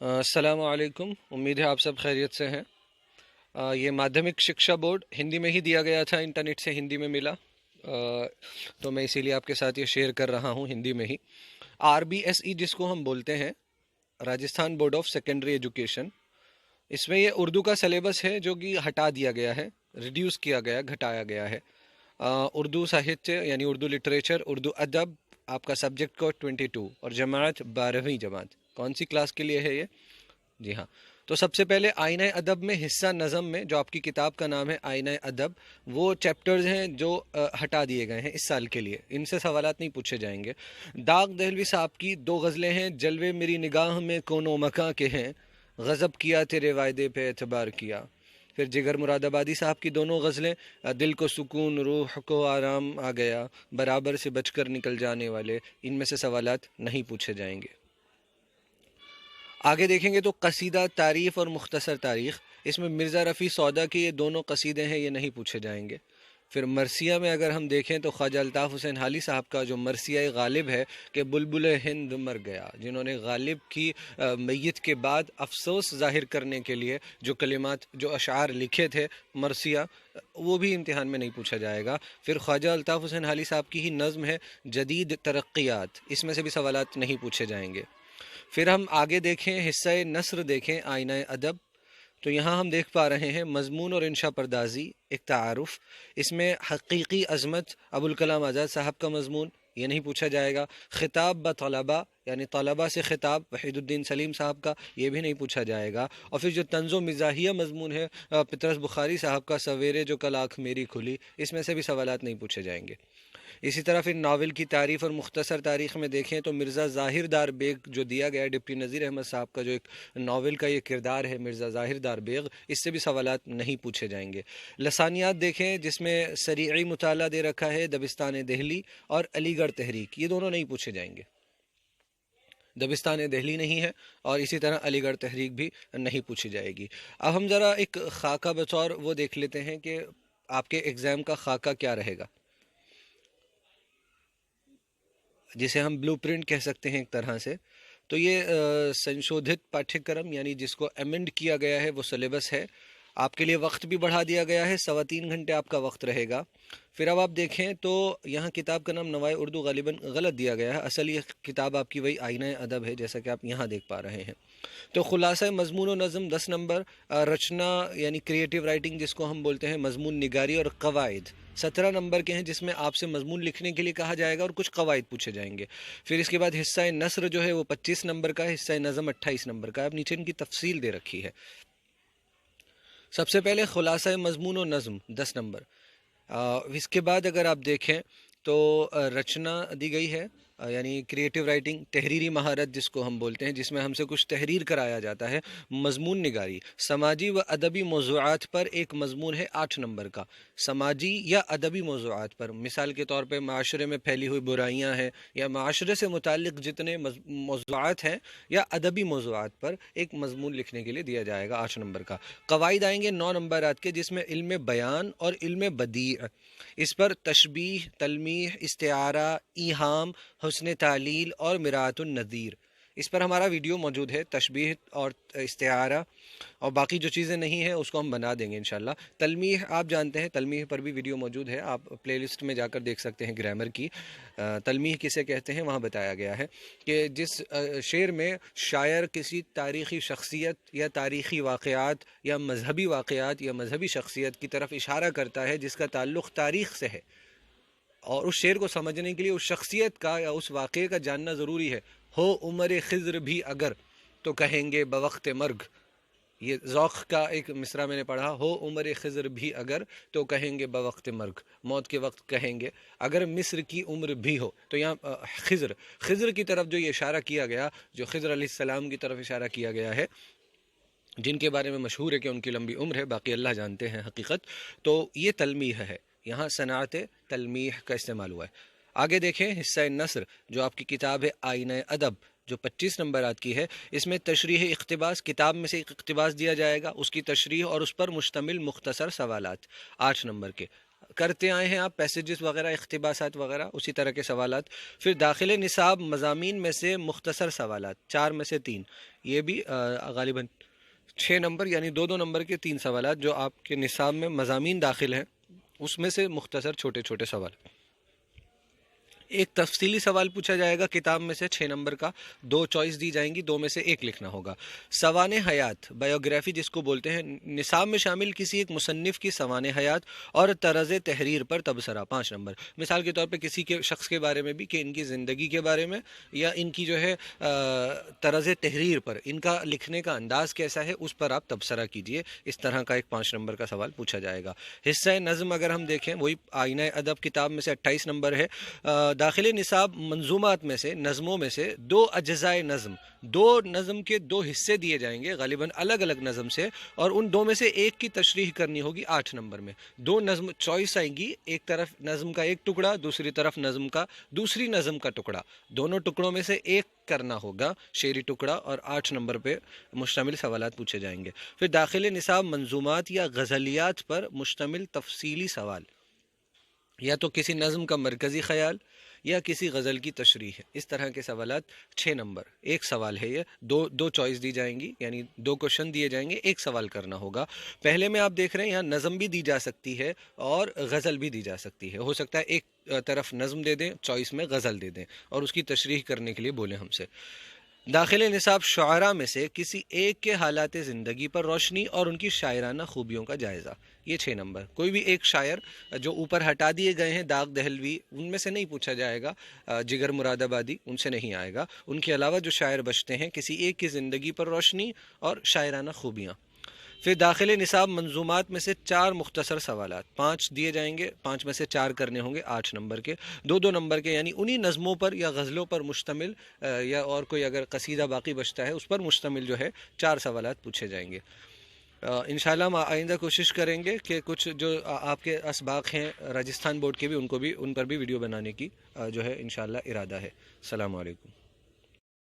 अस्सलाम वालेकुम। उम्मीद है आप सब खैरियत से हैं। ये माध्यमिक शिक्षा बोर्ड हिंदी में ही दिया गया था, इंटरनेट से हिंदी में मिला, तो मैं इसीलिए आपके साथ ये शेयर कर रहा हूँ हिंदी में ही। RBSE जिसको हम बोलते हैं, Rajasthan board of secondary education, इसमें ये उर्दू का सिलेबस है जो कि हटा दिया गया है, रिड्यूस किया गया, घटाया गया है। उर्दू साहित्य यानी उर्दू लिटरेचर, उर्दू अदब, आपका सब्जेक्ट कोड 22 और जमात 12वीं जमात। कौन सी क्लास के लिए है ये? जी हाँ। तो सबसे पहले आईना अदब में हिस्सा नज़म में, जो आपकी किताब का नाम है आईना अदब, वो चैप्टर्स हैं जो हटा दिए गए हैं इस साल के लिए। इनसे सवालात नहीं पूछे जाएंगे। दाग दहलवी साहब की 2 गज़लें हैं, जलवे मेरी निगाह में कोनो मकां के हैं, गज़ब किया तेरे वायदे पे एतबार किया। फिर जिगर मुरादाबादी साहब की दोनों गज़लें, दिल को सुकून रूह को आराम आ गया, बराबर से बचकर निकल जाने वाले। इनमें से सवालात नहीं पूछे जाएंगे। आगे देखेंगे तो कसीदा तारीफ़ और मुख्तसर तारीख़, इसमें मिर्ज़ा रफ़ी सौदा के ये दोनों कसीदे हैं, ये नहीं पूछे जाएंगे। फिर मरसिया में अगर हम देखें तो ख्वाजा अल्ताफ़ हुसैन हाली साहब का जो मरसिया गालिब है कि बुलबुल हिंद मर गया, जिन्होंने गालिब की मैयत के बाद अफसोस ज़ाहिर करने के लिए जो कलिमात, जो अशार लिखे थे मरसिया, वो भी इम्तिहान में नहीं पूछा जाएगा। फिर ख्वाजा अल्ताफ़ हुसैन हाली साहब की ही नज़्म है जदीद तरक्यात, इसमें से भी सवालात नहीं पूछे जाएंगे। फिर हम आगे देखें, हिस्सा नस्र देखें आईना अदब, तो यहाँ हम देख पा रहे हैं मजमून और इंशा परदाजी, एक तारुफ। इसमें हकीकी अज़मत अबुल कलाम आज़ाद साहब का मजमून, ये नहीं पूछा जाएगा। खिताब ब तलबा यानी तलबा से खिताब वहीदुद्दीन सलीम साहब का, ये भी नहीं पूछा जाएगा। और फिर जो तंज़ो मिज़ाहिया मजमून है पतरस बुखारी साहब का, सवेरे जो कल आँख मेरी खुली, इसमें से भी सवालात नहीं पूछे जाएंगे। इसी तरह फिर नावल की तारीफ़ और मुख्तसर तारीख़ में देखें तो मिर्ज़ा ज़ाहिर दार बेग जो दिया गया है, डिप्टी नज़ीर अहमद साहब का जो एक नावल का ये किरदार है मिर्ज़ा ज़ाहिर दार बेग, इससे भी सवालात नहीं पूछे जाएंगे। लसानियात देखें जिसमें सरीई मुताला दे रखा है दबिस्तान दहली और अलीगढ़ तहरीक, ये दोनों नहीं पूछे जाएंगे। दबिस्तान दहली नहीं है और इसी तरह अलीगढ़ तहरीक भी नहीं पूछी जाएगी। अब हम ज़रा एक खाका बतौर वो देख लेते हैं कि आपके एग्ज़ाम का खाका क्या रहेगा, जिसे हम ब्लूप्रिंट कह सकते हैं एक तरह से। तो ये संशोधित पाठ्यक्रम यानी जिसको अमेंड किया गया है वो सिलेबस है। आपके लिए वक्त भी बढ़ा दिया गया है, 3.25 घंटे आपका वक्त रहेगा। फिर अब आप देखें तो यहाँ किताब का नाम नवाए उर्दू गालिबन गलत दिया गया है, असल ये किताब आपकी वही आईना अदब है जैसा कि आप यहाँ देख पा रहे हैं। तो खुलासा मजमून व नज़म 10 नंबर, रचना यानी क्रिएटिव राइटिंग जिसको हम बोलते हैं, मजमून निगारी और कवायद 17 नंबर के हैं, जिसमें आपसे मजमून लिखने के लिए कहा जाएगा और कुछ कवायद पूछे जाएंगे। फिर इसके बाद हिस्सा नसर जो है वो 25 नंबर का है, हिस्सा नज़म 28 नंबर का है। अब नीचे इनकी तफसील दे रखी है। सबसे पहले खुलासा मजमून व नज़म 10 नंबर। इसके बाद अगर आप देखें तो रचना दी गई है यानी क्रिएटिव राइटिंग, तहरीरी महारत जिसको हम बोलते हैं, जिसमें हमसे कुछ तहरीर कराया जाता है। मजमून निगारी, समाजी व अदबी मौज़ूआत पर एक मजमून है 8 नंबर का, समाजी या अदबी मौज़ूआत पर, मिसाल के तौर पे माशरे में फैली हुई बुराइयां हैं या माशरे से मुताल्लिक़ जितने मौज़ूआत हैं या अदबी मौज़ूआत पर एक मजमून लिखने के लिए दिया जाएगा 8 नंबर का। कवायद आएंगे 9 नंबर के, जिसमें इल्म बयान और इल्म बदी, इस पर तशबीह, तलमीह, इस्तिआरा, ईहाम, हुस्न तालील और मिरातुन नज़ीर, इस पर हमारा वीडियो मौजूद है। तशबीह और इस्तिआरा और बाकी जो चीज़ें नहीं हैं उसको हम बना देंगे इंशाल्लाह। तलमीह आप जानते हैं, तलमीह पर भी वीडियो मौजूद है, आप प्लेलिस्ट में जाकर देख सकते हैं ग्रामर की। तलमीह किसे कहते हैं वहाँ बताया गया है कि जिस शेर में शायर किसी तारीख़ी शख्सियत या तारीख़ी वाक़यात या मजहबी वाक़यात या मजहबी शख्सियत की तरफ इशारा करता है जिसका ताल्लुक़ तारीख़ से है, और उस शेर को समझने के लिए उस शख्सियत का या उस वाक़े का जानना ज़रूरी है। हो उमर खिज़्र भी अगर तो कहेंगे बवक्त मर्ग, ये ज़ौक़ का एक मिसरा मैंने पढ़ा, हो उमर खिज़्र भी अगर तो कहेंगे बवक्त मर्ग, मौत के वक्त कहेंगे। अगर मिस्र की उम्र भी हो, तो यहाँ खिज़्र की तरफ जो ये इशारा किया गया, जो खिज़्र अलैहिस्सलाम की तरफ इशारा किया गया है, जिनके बारे में मशहूर है कि उनकी लंबी उम्र है, बाकी अल्लाह जानते हैं हकीकत। तो ये तलमीह है, यहाँ सनात तलमीह का इस्तेमाल हुआ है। आगे देखें हिस्सा नसर जो आपकी किताब है आईना अदब, जो 25 नंबर की है, इसमें तशरीह इक़्तिबास, किताब में से एक इक़्तिबास दिया जाएगा, उसकी तशरीह और उस पर मुश्तमिल मुख्तसर सवालात 8 नंबर के। کرتے آئے ہیں آپ پیسیجز وغیرہ اقتباسات وغیرہ اسی طرح کے سوالات. پھر داخل نصاب مضامین میں سے مختصر سوالات 4 میں سے 3، یہ بھی غالباً 6 نمبر یعنی 2 نمبر کے 3 سوالات جو آپ کے نصاب میں مضامین داخل ہیں اس میں سے مختصر چھوٹے چھوٹے سوال. ایک تفصیلی سوال پوچھا جائے گا کتاب میں سے 6 نمبر کا، 2 چوائس دی جائیں گی، 2 میں سے 1 لکھنا ہوگا. سوانح حیات بایوگرافی جس کو بولتے ہیں، نصاب میں شامل کسی ایک مصنف کی سوانح حیات اور طرز تحریر پر تبصرہ 5 نمبر. مثال کے طور پہ کسی کے شخص کے بارے میں بھی کہ ان کی زندگی کے بارے میں یا ان کی جو ہے طرز تحریر پر، ان کا لکھنے کا انداز کیسا ہے اس پر آپ تبصرہ کیجئے. اس طرح کا ایک 5 نمبر کا سوال پوچھا جائے گا. حصہ نظم اگر ہم دیکھیں وہی آئینہ ادب کتاب میں سے 28 نمبر ہے. داخل نصاب منظومات میں سے نظموں میں سے 2 اجزائے نظم، 2 نظم کے 2 حصے دیے جائیں گے غالباً الگ الگ نظم سے، اور ان 2 میں سے ایک کی تشریح کرنی ہوگی 8 نمبر میں. 2 نظم چوائس آئیں گی، ایک طرف نظم کا ایک ٹکڑا، دوسری طرف دوسری نظم کا ٹکڑا، دونوں ٹکڑوں میں سے ایک کرنا ہوگا شعری ٹکڑا، اور 8 نمبر پہ مشتمل سوالات پوچھے جائیں گے. پھر داخل نصاب منظومات یا غزلیات پر مشتمل تفصیلی سوال، یا تو کسی نظم کا مرکزی خیال یا کسی غزل کی تشریح ہے. اس طرح کے سوالات 6 نمبر، ایک سوال ہے یہ، دو چوائس دی جائیں گی یعنی 2 کوشچن دیے جائیں گے، ایک سوال کرنا ہوگا. پہلے میں آپ دیکھ رہے ہیں یہاں نظم بھی دی جا سکتی ہے اور غزل بھی دی جا سکتی ہے. ہو سکتا ہے ایک طرف نظم دے دیں، چوائس میں غزل دے دیں اور اس کی تشریح کرنے کے لیے بولیں ہم سے. داخل نصاب شعراء میں سے کسی ایک کے حالات زندگی پر روشنی اور ان کی شاعرانہ خوبیوں کا جائزہ، یہ 6 نمبر. کوئی بھی ایک شاعر جو اوپر ہٹا دیے گئے ہیں، داغ دہلوی ان میں سے نہیں پوچھا جائے گا، جگر مراد آبادی ان سے نہیں آئے گا. ان کے علاوہ جو شاعر بچتے ہیں کسی ایک کی زندگی پر روشنی اور شاعرانہ خوبیاں. پھر داخل نصاب منظومات میں سے 4 مختصر سوالات 5 دیے جائیں گے، 5 میں سے 4 کرنے ہوں گے 8 نمبر کے، 2 نمبر کے یعنی انہی نظموں پر یا غزلوں پر مشتمل یا اور کوئی اگر قصیدہ باقی بچتا ہے اس پر مشتمل جو ہے 4 سوالات پوچھے جائیں گے. انشاءاللہ ہم آئندہ کوشش کریں گے کہ کچھ جو آپ کے اسباق ہیں راجستھان بورڈ کے بھی ان پر بھی ویڈیو بنانے کی جو ہے انشاءاللہ ارادہ ہے. السلام علیکم.